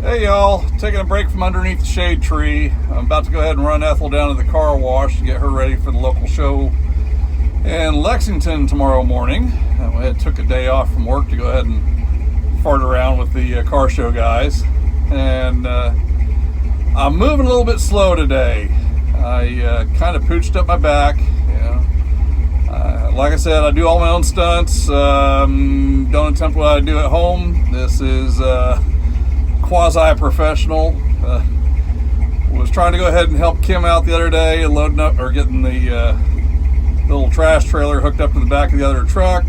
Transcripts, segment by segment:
Hey y'all, taking a break from underneath the shade tree. I'm about to go ahead and run Ethel down to the car wash to get her ready for the local show in Lexington tomorrow morning. I took a day off from work to go ahead and fart around with the car show guys. And I'm moving a little bit slow today. I kind of pooched up my back. Like I said, I do all my own stunts. Don't attempt what I do at home. This is quasi-professional. Was trying to go ahead and help Kim out the other day, loading up or getting the little trash trailer hooked up to the back of the other truck.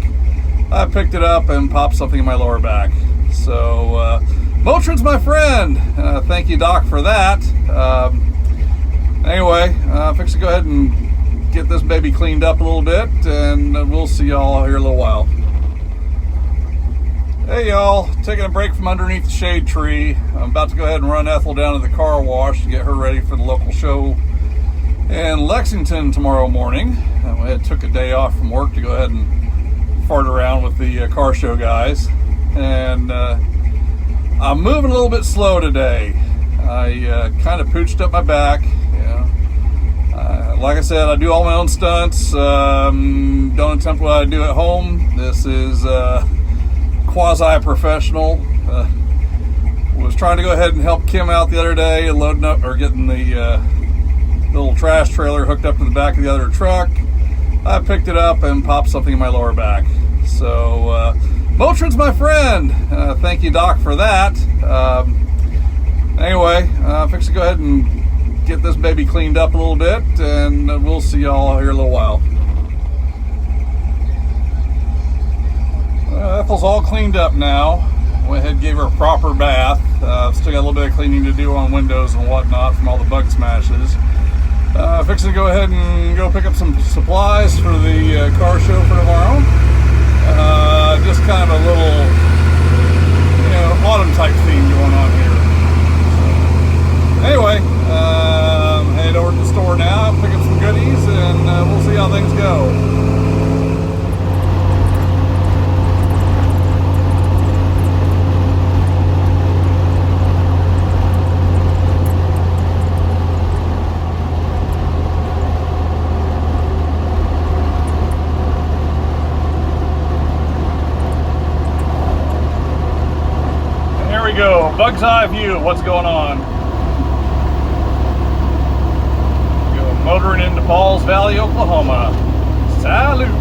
I picked it up and popped something in my lower back. So Motrin's my friend. Thank you, Doc, for that. Anyway, fix to go ahead and get this baby cleaned up a little bit, and we'll see y'all here in a little while. Hey y'all, taking a break from underneath the shade tree. I'm about to go ahead and run Ethel down to the car wash to get her ready for the local show in Lexington tomorrow morning. I took a day off from work to go ahead and fart around with the car show guys. And I'm moving a little bit slow today. I kind of pooched up my back. Like I said, I do all my own stunts. Don't attempt what I do at home. This is quasi-professional. Was trying to go ahead and help Kim out the other day, loading up or getting the little trash trailer hooked up to the back of the other truck. I picked it up and popped something in my lower back. So Motrin's my friend. Thank you, Doc, for that. Anyway, fix to go ahead and get this baby cleaned up a little bit, and we'll see y'all here in a little while. Ethel's all cleaned up now. Went ahead and gave her a proper bath. Still got a little bit of cleaning to do on windows and whatnot from all the bug smashes. Fixing to go ahead and go pick up some supplies for the car show for tomorrow. Just kind of a little, autumn type theme going on here. Anyway, head over to the store now, pick up some goodies, and we'll see how things go. Here we go, bug's eye view of what's going on. Motoring into Pauls Valley, Oklahoma. Salute!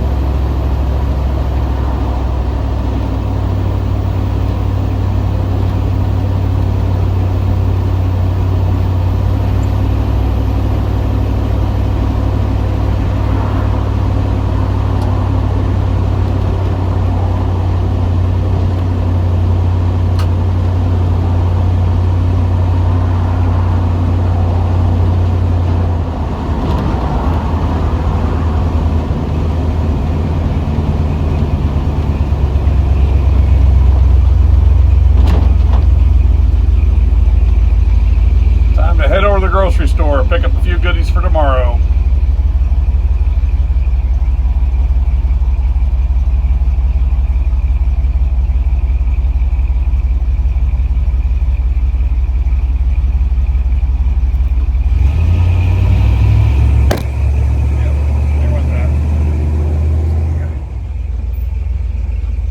Head over to the grocery store, pick up a few goodies for tomorrow.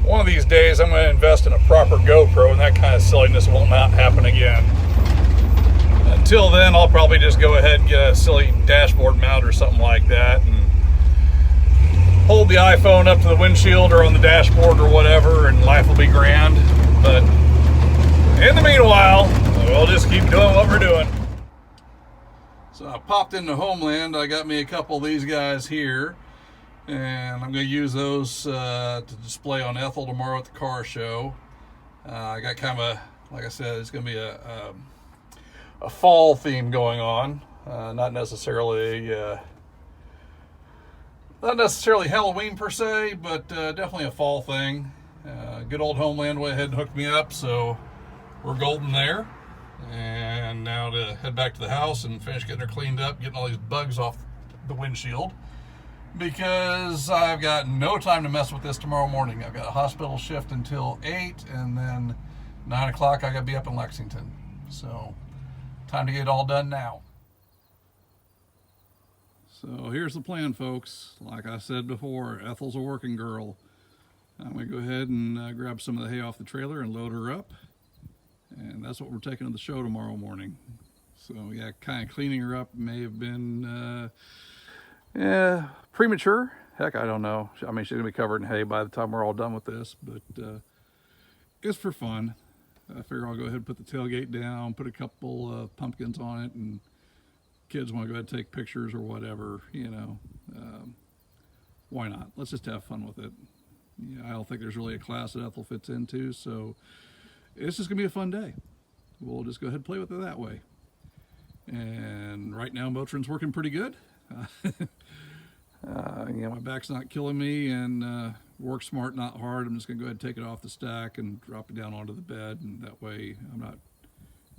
One of these days I'm going to invest in a proper GoPro, and that kind of silliness will not happen again. Until then, I'll probably just go ahead and get a silly dashboard mount or something like that and hold the iPhone up to the windshield or on the dashboard or whatever, and life will be grand. But in the meanwhile, we'll just keep doing what we're doing. So I popped into Homeland. I got me a couple of these guys here, and I'm going to use those to display on Ethyl tomorrow at the car show. I got kind of like I said, it's going to be a fall theme going on, not necessarily Halloween per se, but definitely a fall thing. Good old Homeland went ahead and hooked me up, so we're golden there. And now to head back to the house and finish getting her cleaned up, getting all these bugs off the windshield, because I've got no time to mess with this tomorrow morning. I've got a hospital shift until 8, and then 9 o'clock I got to be up in Lexington. So time to get it all done now. So here's the plan, folks. Like I said before, Ethel's a working girl. I'm going to go ahead and grab some of the hay off the trailer and load her up. And that's what we're taking to the show tomorrow morning. So yeah, kind of cleaning her up may have been premature. Heck, I don't know. I mean, she's going to be covered in hay by the time we're all done with this. But it's for fun. I figure I'll go ahead and put the tailgate down, put a couple of pumpkins on it, and kids want to go ahead and take pictures or whatever, you know. Why not? Let's just have fun with it. Yeah, I don't think there's really a class that Ethyl fits into, so it's just gonna be a fun day. We'll just go ahead and play with it that way. And right now, Motrin's working pretty good. You know, my back's not killing me, and work smart, not hard. I'm just gonna go ahead and take it off the stack and drop it down onto the bed, and that way I'm not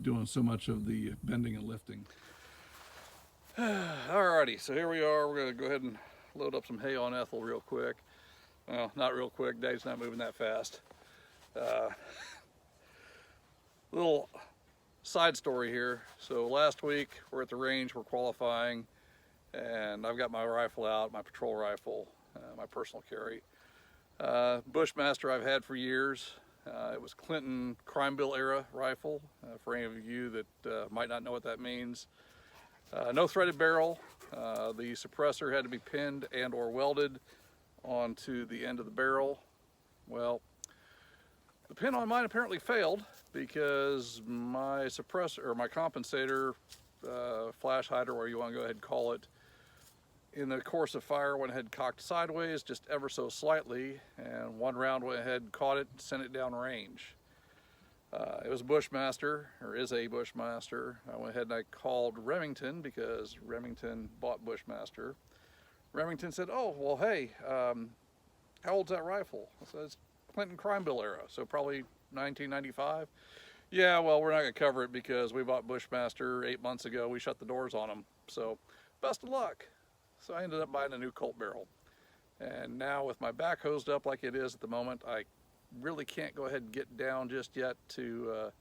doing so much of the bending and lifting. Alrighty, so here we are. We're gonna go ahead and load up some hay on Ethyl real quick. Well, not real quick. Dave's not moving that fast. Little side story here. So last week we're at the range, we're qualifying, and I've got my rifle out, my patrol rifle, my personal carry. Bushmaster I've had for years. It was Clinton Crime Bill era rifle. For any of you that might not know what that means. No threaded barrel. The suppressor had to be pinned and or welded onto the end of the barrel. Well, the pin on mine apparently failed because my suppressor, or my compensator, flash hider, or you want to go ahead and call it, in the course of fire went ahead and cocked sideways just ever so slightly, and one round went ahead and caught it and sent it down range. It was a Bushmaster, or is a Bushmaster. I went ahead and I called Remington because Remington bought Bushmaster. Remington said, oh, well, hey, how old's that rifle? I said, it's Clinton Crime Bill era, so probably 1995. Yeah, well, we're not going to cover it because we bought Bushmaster 8 months ago. We shut the doors on them, so best of luck. So I ended up buying a new Colt barrel. And now with my back hosed up like it is at the moment, I really can't go ahead and get down just yet to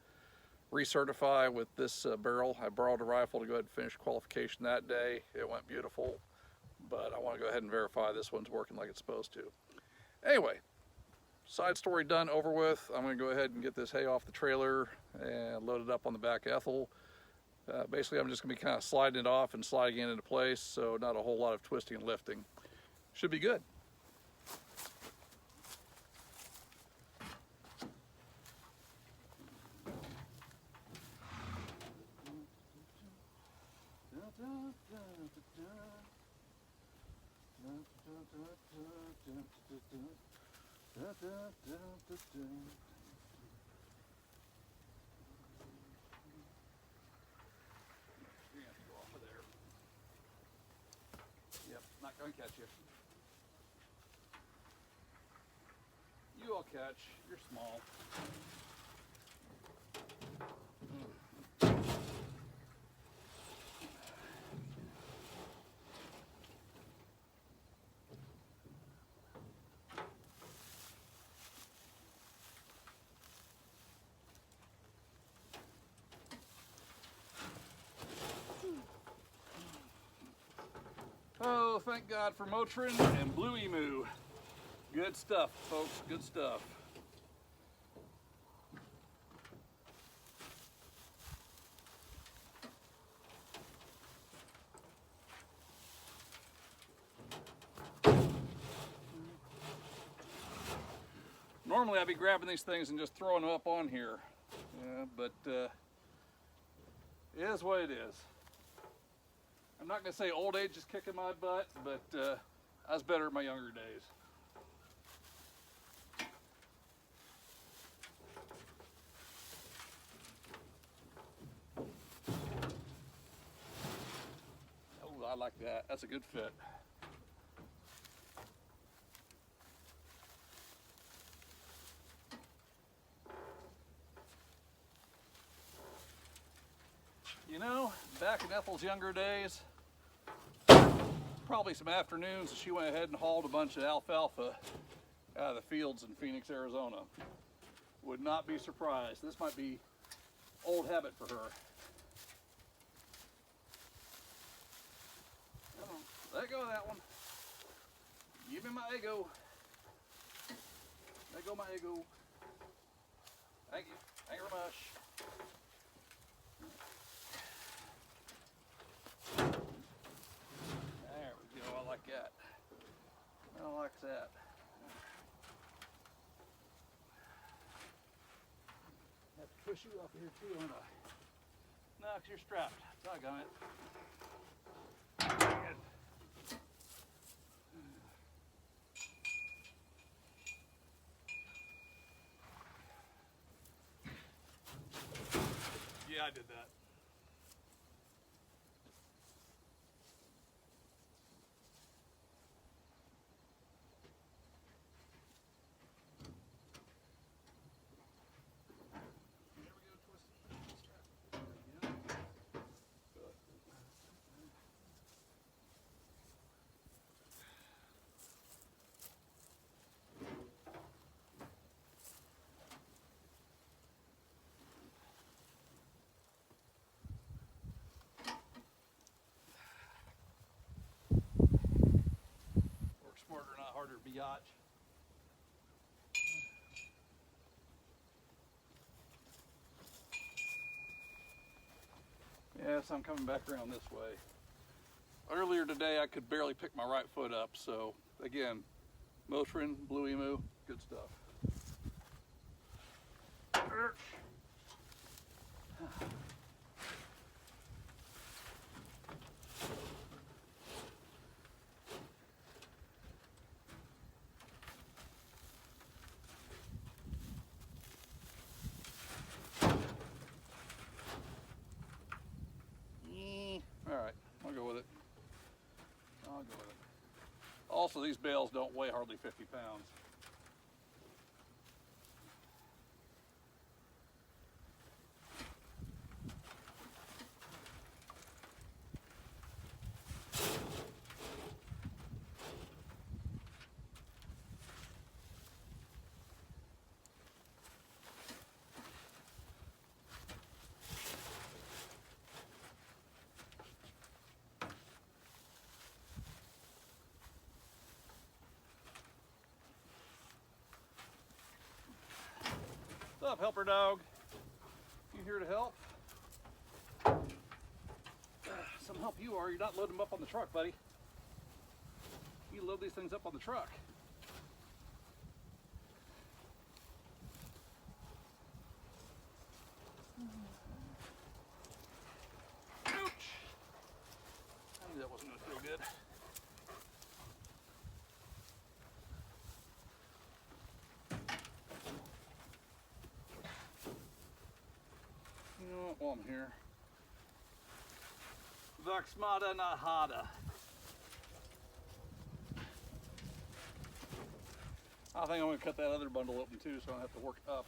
recertify with this barrel. I borrowed a rifle to go ahead and finish qualification that day. It went beautiful. But I want to go ahead and verify this one's working like it's supposed to. Anyway, side story done, over with. I'm going to go ahead and get this hay off the trailer and load it up on the back Ethyl. Basically, I'm just going to be kind of sliding it off and sliding it into place, so not a whole lot of twisting and lifting. Should be good. Yep, not going to catch you. You will catch. You're small. Oh, thank God for Motrin and Blue Emu. Good stuff, folks, good stuff. Normally I'd be grabbing these things and just throwing them up on here, yeah, but it is what it is. I'm not going to say old age is kicking my butt, but I was better in my younger days. Oh, I like that. That's a good fit. You know, back in Ethel's younger days, probably some afternoons, she went ahead and hauled a bunch of alfalfa out of the fields in Phoenix, Arizona. Would not be surprised. This might be Old habit for her. Come on, let go of that one. Give me my ego. Let go of my ego. Thank you. Thank you very much. There we go. I like that. I like that. I have to push you off here too, don't I? No, because you're strapped. Doggone it. Good. Yeah, I did that. There we go, twisty. Strap. There we go. Good. Work smarter, not harder, biatch. Yes, I'm coming back around this way. Earlier today, I could barely pick my right foot up, so again, Motrin, Blue Emu, good stuff. All right, I'll go with it. I'll go with it. Also, these bales don't weigh hardly 50 pounds. What's up, helper dog? You here to help? Some help you are. You're not loading them up on the truck, buddy. You load these things up on the truck. Ouch! I knew that wasn't going to feel good. You know what, while I'm here, Vaxmada Nahada. I think I'm going to cut that other bundle open too, so I don't have to work up.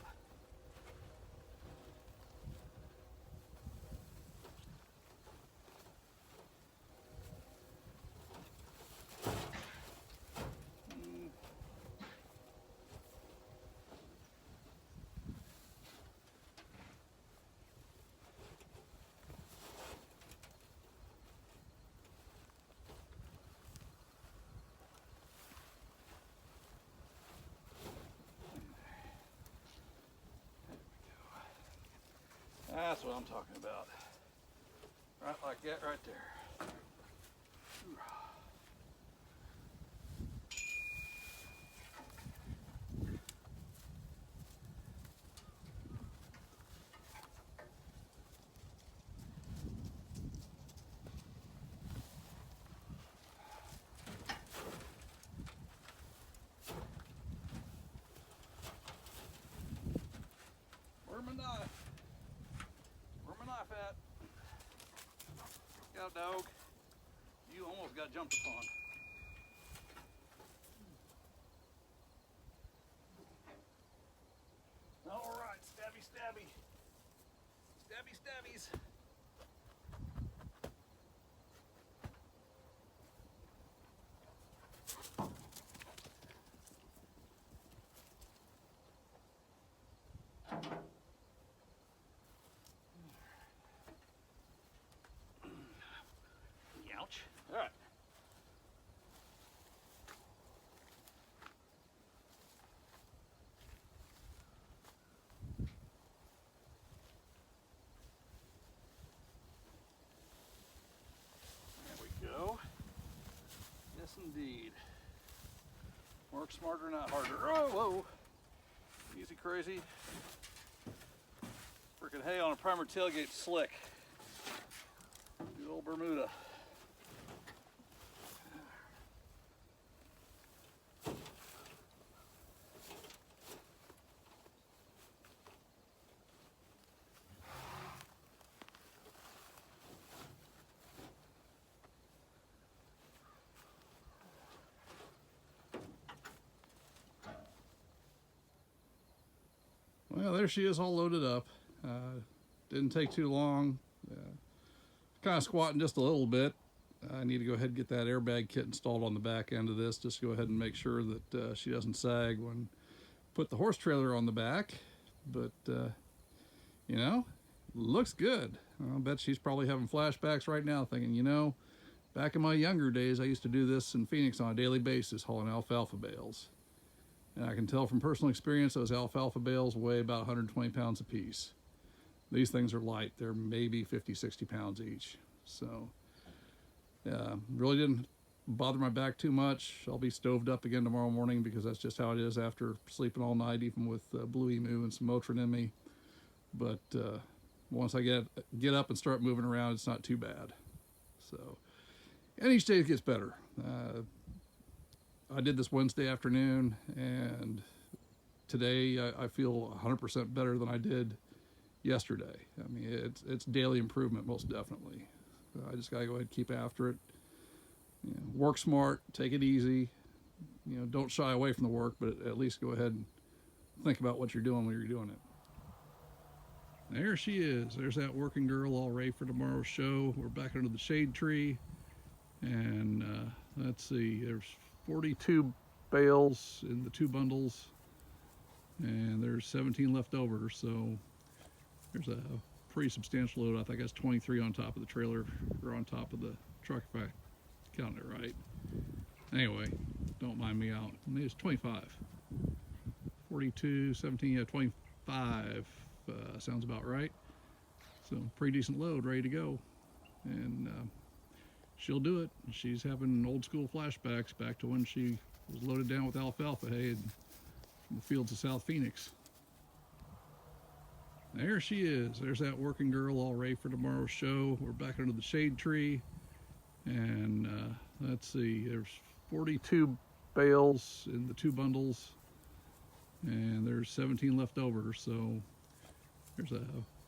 That's what I'm talking about. Right like that right there. Where's my knife? Where's my knife at? Got a dog. You almost got jumped upon. All right, stabby, stabby. Stabby, stabbies. Work smarter, not harder. Oh, whoa. Easy crazy. Freaking hay on a primer tailgate slick. Good old Bermuda. Well, there she is, all loaded up. Didn't take too long. Kind of squatting just a little bit. I need to go ahead and get that airbag kit installed on the back end of this. Just go ahead and make sure that she doesn't sag when put the horse trailer on the back. But, you know, looks good. I'll bet she's probably having flashbacks right now thinking, you know, back in my younger days, I used to do this in Phoenix on a daily basis, hauling alfalfa bales. And I can tell from personal experience, those alfalfa bales weigh about 120 pounds apiece. These things are light. They're maybe 50, 60 pounds each. So, really didn't bother my back too much. I'll be stoved up again tomorrow morning because that's just how it is after sleeping all night, even with Blue Emu and some Motrin in me. But once I get up and start moving around, it's not too bad. So, and each day it gets better. I did this Wednesday afternoon, and today I feel 100% better than I did yesterday. I mean, it's daily improvement, most definitely. I just gotta go ahead and keep after it. You know, work smart, take it easy. You know, don't shy away from the work, but at least go ahead and think about what you're doing when you're doing it. There she is. There's that working girl all ready for tomorrow's show. We're back under the shade tree, and let's see, there's 42 bales in the 2 bundles, and there's 17 left over, so there's a pretty substantial load. I think that's 23 on top of the trailer, or on top of the truck, if I count it right. Anyway, don't mind me out. Maybe it's 25. 42, 17, yeah, 25 sounds about right. So pretty decent load, ready to go. And she'll do it. She's having old school flashbacks back to when she was loaded down with alfalfa hay in the fields of South Phoenix. There she is. There's that working girl all ready for tomorrow's show. We're back under the shade tree, and let's see, there's 42 bales in the 2 bundles, and there's 17 left over, so there's a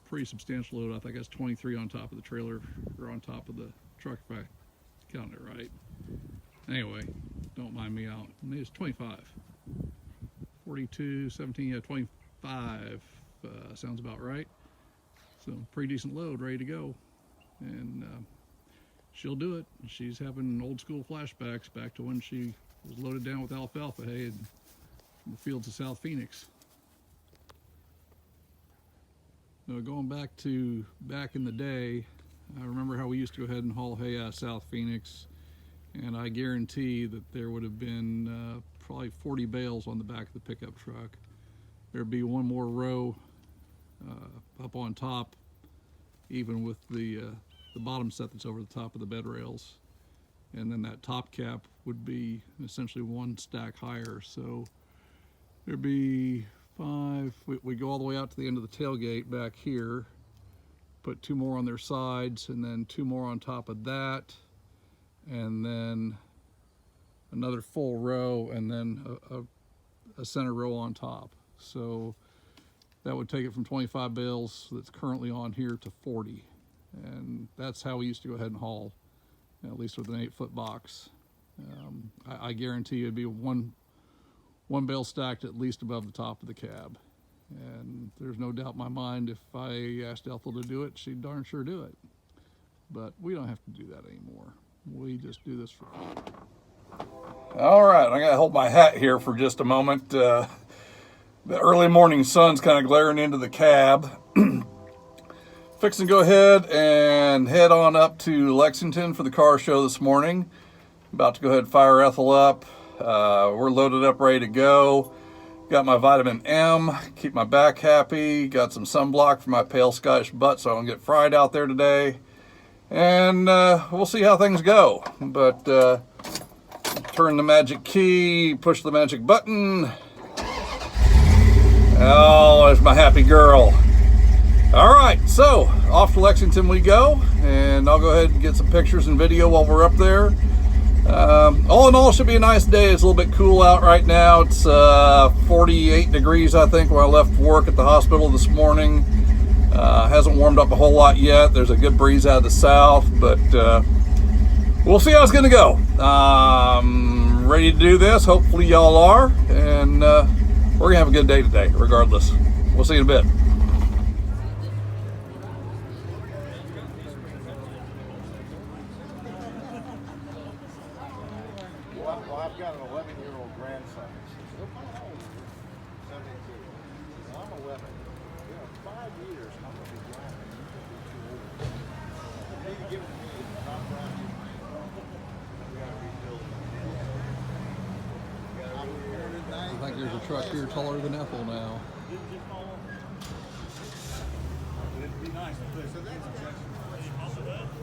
pretty substantial load. I think that's 23 on top of the trailer, or on top of the truck, if I count it right. Anyway, don't mind me out. Maybe it's 25. 42, 17, yeah, 25 sounds about right. So pretty decent load, ready to go. And she'll do it. She's having old school flashbacks back to when she was loaded down with alfalfa hay in the fields of South Phoenix. Now, going back in the day, I remember how we used to go ahead and haul hay out of South Phoenix, and I guarantee that there would have been probably 40 bales on the back of the pickup truck. There'd be one more row up on top, even with the bottom set that's over the top of the bed rails, and then that top cap would be essentially one stack higher. So there'd be 5. We go all the way out to the end of the tailgate back here, put 2 more on their sides, and then 2 more on top of that, and then another full row, and then a center row on top. So that would take it from 25 bales that's currently on here to 40. And that's how we used to go ahead and haul, at least with an 8-foot box. I guarantee you it'd be one bale stacked at least above the top of the cab. And there's no doubt in my mind, if I asked Ethyl to do it, she'd darn sure do it. But we don't have to do that anymore. We just do this for fun. All right, I gotta hold my hat here for just a moment. The early morning sun's kind of glaring into the cab. Fixing to go ahead and head on up to Lexington for the car show this morning. About to go ahead and fire Ethyl up. We're loaded up, ready to go. Got my vitamin M, keep my back happy. Got some sunblock for my pale Scottish butt so I don't get fried out there today. And we'll see how things go. But turn the magic key, push the magic button. Oh, there's my happy girl. All right, so off to Lexington we go, and I'll go ahead and get some pictures and video while we're up there. All in all, should be a nice day. It's a little bit cool out right now. It's 48 degrees, I think, when I left work at the hospital this morning. Hasn't warmed up a whole lot yet. There's a good breeze out of the south, but we'll see how it's going to go. Ready to do this. Hopefully y'all are, and we're going to have a good day today, regardless. We'll see you in a bit. Well, I've got an 11-year-old grandson. 72. Well, I'm 11. You know, 5 years, I'm going to be glad. You need to give it to me. Not around you. We got to rebuild it. I think there's a truck here taller than Ethyl now. It'd be nice. So that's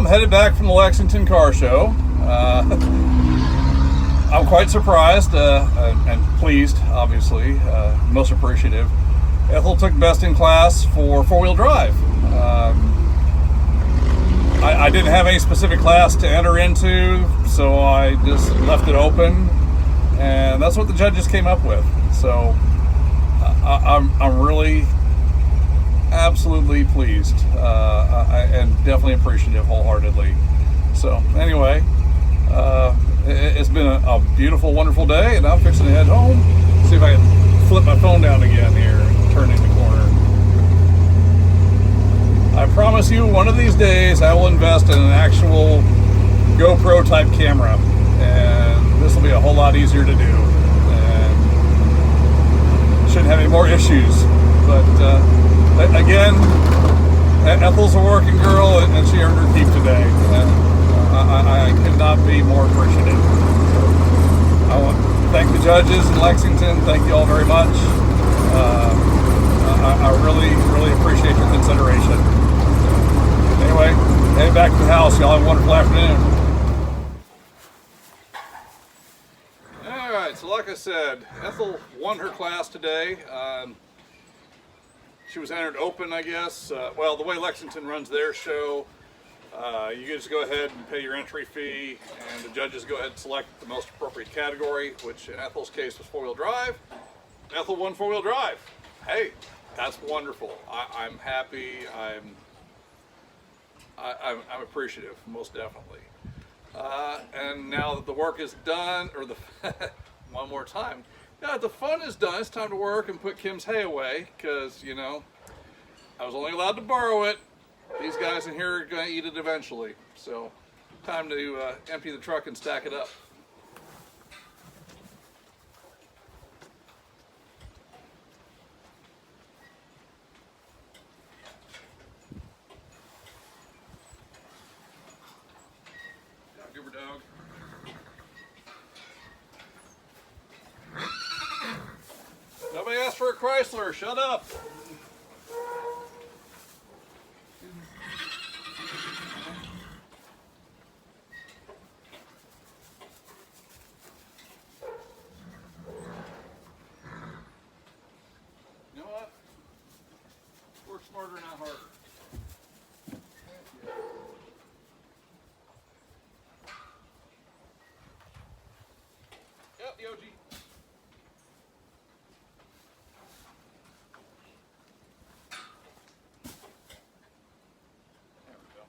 headed back from the Lexington car show. I'm quite surprised and pleased, obviously, most appreciative. Ethyl took best in class for four-wheel drive. I didn't have any specific class to enter into, so I just left it open, and that's what the judges came up with. So I'm really absolutely pleased and definitely appreciative wholeheartedly. So anyway, it's been a beautiful, wonderful day, and I'm fixing to head home. See if I can flip my phone down again here and turn in the corner. I promise you, one of these days I will invest in an actual GoPro type camera, and this will be a whole lot easier to do, and shouldn't have any more issues. But again, Ethyl's a working girl, and she earned her keep today, and I could not be more appreciative. I want to thank the judges in Lexington. Thank you all very much. I really, really appreciate your consideration. Anyway, head back to the house. Y'all have a wonderful afternoon. All right, so like I said, Ethyl won her class today. She was entered open, I guess. Well, the way Lexington runs their show, you just go ahead and pay your entry fee, and the judges go ahead and select the most appropriate category, which in Ethyl's case was four-wheel drive. Ethyl won four-wheel drive. Hey, that's wonderful. I'm happy. I'm appreciative, most definitely. And now that the work is done, or one more time, now that the fun is done, it's time to work and put Kim's hay away, because, you know, I was only allowed to borrow it. These guys in here are going to eat it eventually. So, time to empty the truck and stack it up. Goober dog. Nobody asked for a Chrysler. Shut up. You know what? Work smarter, not harder. Yep, Yogi. There we go.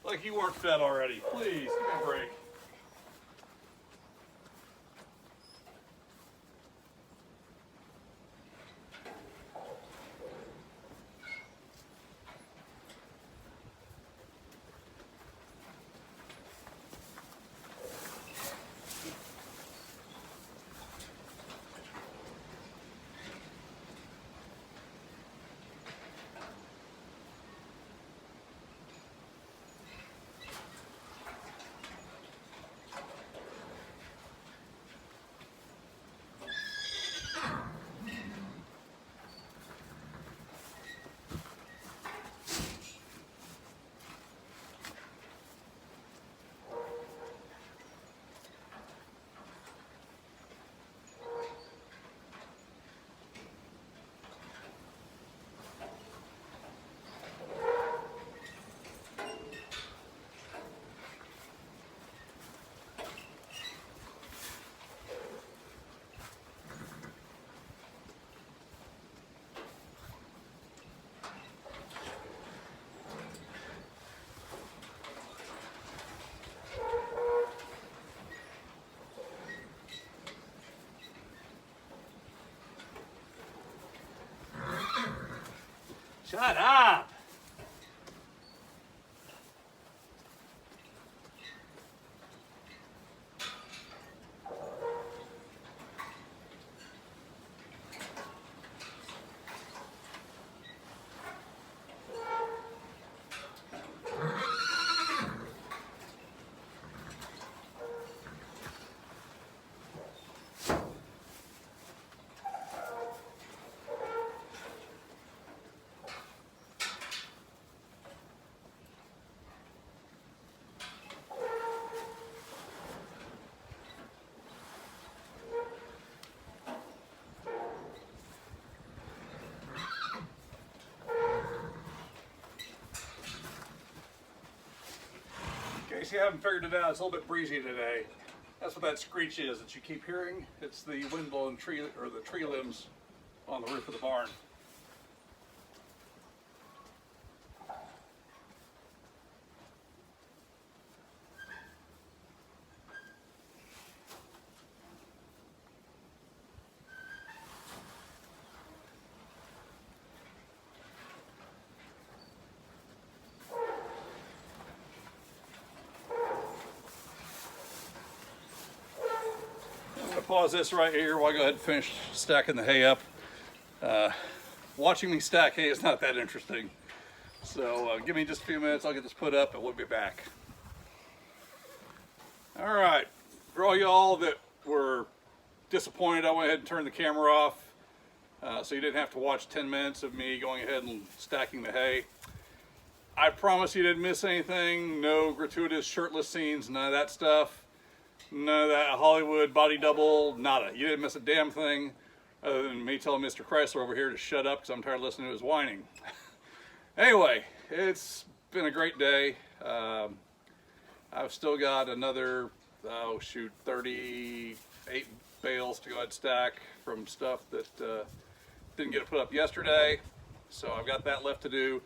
Like you weren't fed already. Please, give me a break. Shut up! case you haven't figured it out, it's a little bit breezy today. That's what that screech is that you keep hearing. It's the wind blowing tree, or the tree limbs on the roof of the barn. Pause this right here while I go ahead and finish stacking the hay up. Watching me stack hay is not that interesting. So give me just a few minutes, I'll get this put up and we'll be back. All right, for all y'all that were disappointed, I went ahead and turned the camera off so you didn't have to watch 10 minutes of me going ahead and stacking the hay. I promise you didn't miss anything. No gratuitous shirtless scenes, none of that stuff. None of that Hollywood body double, nada. You didn't miss a damn thing other than me telling Mr. Chrysler over here to shut up because I'm tired of listening to his whining. Anyway, it's been a great day. I've still got another, 38 bales to go ahead and stack from stuff that didn't get put up yesterday. So I've got that left to do.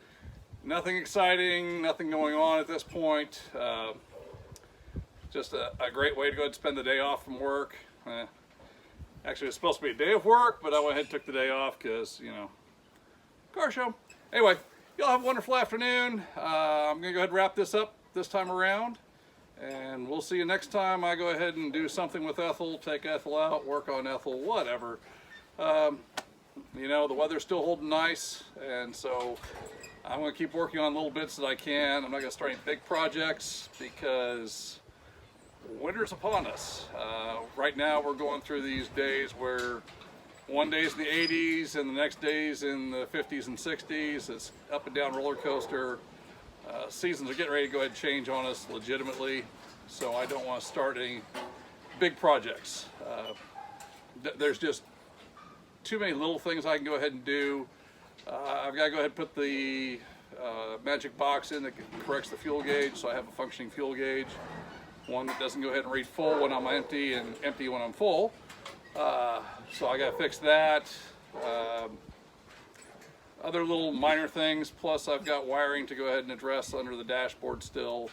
Nothing exciting, nothing going on at this point. Just a great way to go ahead and spend the day off from work. Actually, it's supposed to be a day of work, but I went ahead and took the day off because, you know, car show. Anyway, y'all have a wonderful afternoon. I'm going to go ahead and wrap this up this time around. And we'll see you next time I go ahead and do something with Ethyl, take Ethyl out, work on Ethyl, whatever. You know, the weather's still holding nice, and so I'm going to keep working on little bits that I can. I'm not going to start any big projects because winter's upon us. Right now we're going through these days where one day's in the 80s and the next day's in the 50s and 60s. It's up and down roller coaster. Seasons are getting ready to go ahead and change on us legitimately, so I don't want to start any big projects. There's just too many little things I can go ahead and do. I've got to go ahead and put the magic box in that corrects the fuel gauge, so I have a functioning fuel gauge. One that doesn't go ahead and read full when I'm empty and empty when I'm full. So I got to fix that. Other little minor things, plus I've got wiring to go ahead and address under the dashboard still.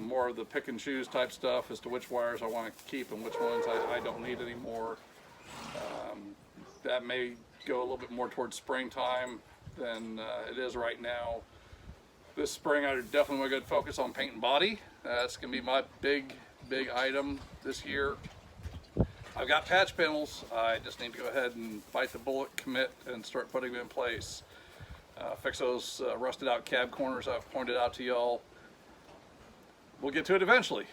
More of the pick and choose type stuff as to which wires I want to keep and which ones I don't need anymore. That may go a little bit more towards springtime than it is right now. This spring I definitely want to go focus on paint and body. That's going to be my big item this year. I've got patch panels. I just need to go ahead and bite the bullet, commit, and start putting them in place. Fix those rusted out cab corners I've pointed out to y'all. We'll get to it eventually.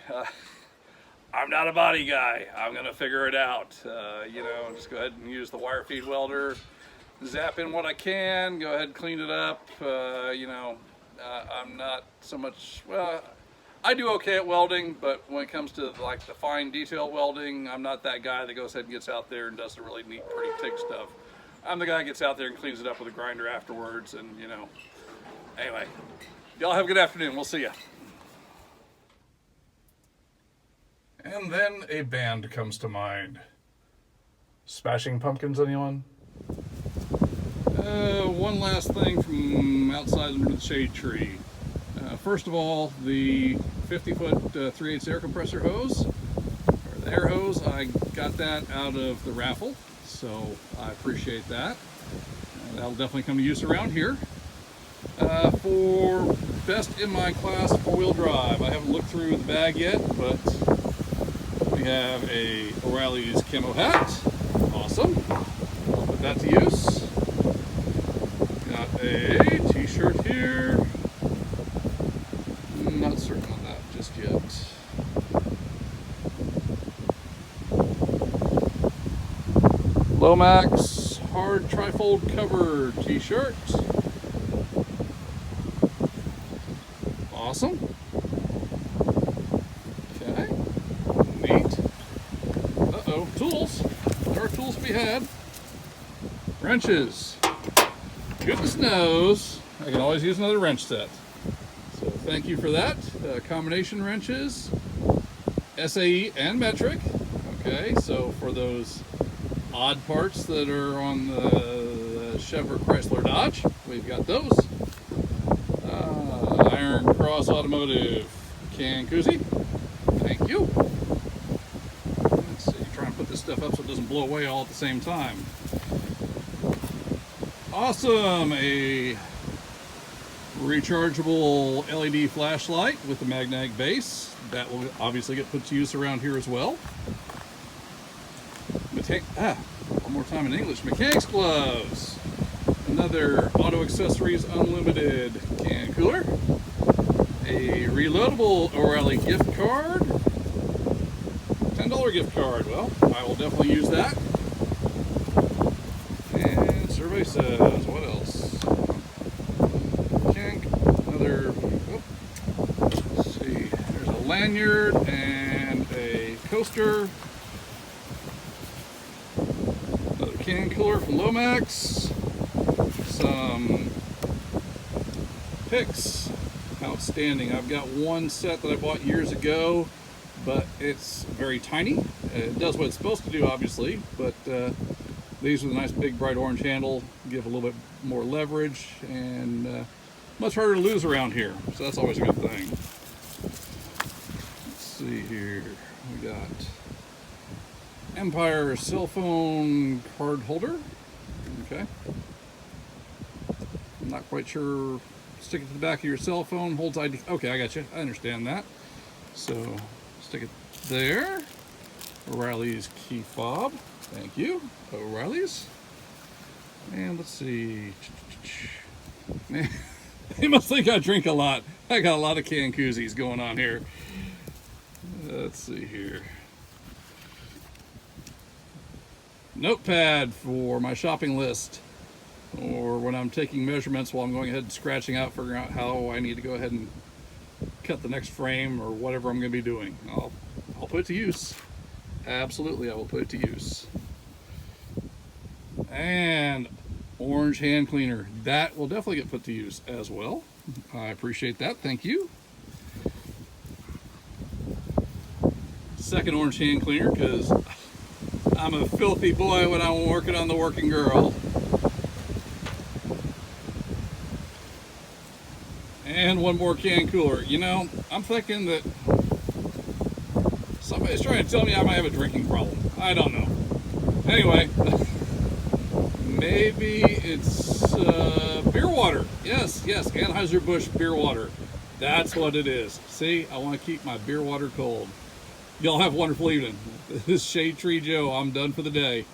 I'm not a body guy. I'm going to figure it out. You know, just go ahead and use the wire feed welder, zap in what I can, go ahead and clean it up. You know, I'm not so much, well, I do okay at welding, but when it comes to like the fine detail welding, I'm not that guy that goes ahead and gets out there and does the really neat, pretty TIG stuff. I'm the guy that gets out there and cleans it up with a grinder afterwards, and you know. Anyway, y'all have a good afternoon. We'll see ya. And then a band comes to mind. Smashing Pumpkins, anyone? One last thing from outside under the shade tree. First of all, the 50-foot 3/8 air compressor hose, or the air hose, I got that out of the raffle, so I appreciate that. That'll definitely come to use around here. For best in my class 4-wheel drive, I haven't looked through the bag yet, but we have a O'Reilly's camo hat. Awesome. I'll put that to use. Got a t-shirt here. Not certain on that just yet. Lomax hard trifold cover t-shirt. Awesome. Okay. Neat. Uh-oh, tools. There are tools to be had. Wrenches. Goodness knows, I can always use another wrench set. So thank you for that. Combination wrenches, SAE and metric. Okay, so for those odd parts that are on the Chevrolet Chrysler Dodge, we've got those. Iron Cross Automotive can koozie. Thank you. Let's see, try and put this stuff up so it doesn't blow away all at the same time. Awesome, a rechargeable LED flashlight with the magnetic base. That will obviously get put to use around here as well. One more time in English. Mechanics gloves. Another Auto Accessories Unlimited can cooler. A reloadable O'Reilly gift card. $10 gift card. Well, I will definitely use that. And survey says, what else? Another, let's see, there's a lanyard and a coaster. Another can cooler from Lomax. Some picks. Outstanding. I've got one set that I bought years ago, but it's very tiny. It does what it's supposed to do, obviously, but these with a nice big bright orange handle give a little bit more leverage and much harder to lose around here, so that's always a good thing. Let's see here. We got Empire cell phone card holder. Okay. I'm not quite sure. Stick it to the back of your cell phone, holds ID. Okay, I got you. I understand that. So stick it there. O'Reilly's key fob. Thank you. O'Reilly's. And let's see. Man, you must think I drink a lot. I got a lot of can koozies going on here. Let's see here. Notepad for my shopping list, or when I'm taking measurements while I'm going ahead and scratching out, figuring out how I need to go ahead and cut the next frame or whatever I'm going to be doing. I'll put it to use. Absolutely, I will put it to use. And orange hand cleaner. That will definitely get put to use as well. I appreciate that. Thank you. Second orange hand cleaner, because I'm a filthy boy when I'm working on the working girl. And one more can cooler. You know, I'm thinking that somebody's trying to tell me I might have a drinking problem. I don't know. Anyway, maybe it's beer water. Yes, Anheuser-Busch beer water. That's what it is. See, I want to keep my beer water cold. Y'all have a wonderful evening. This is Shade Tree Joe. I'm done for the day.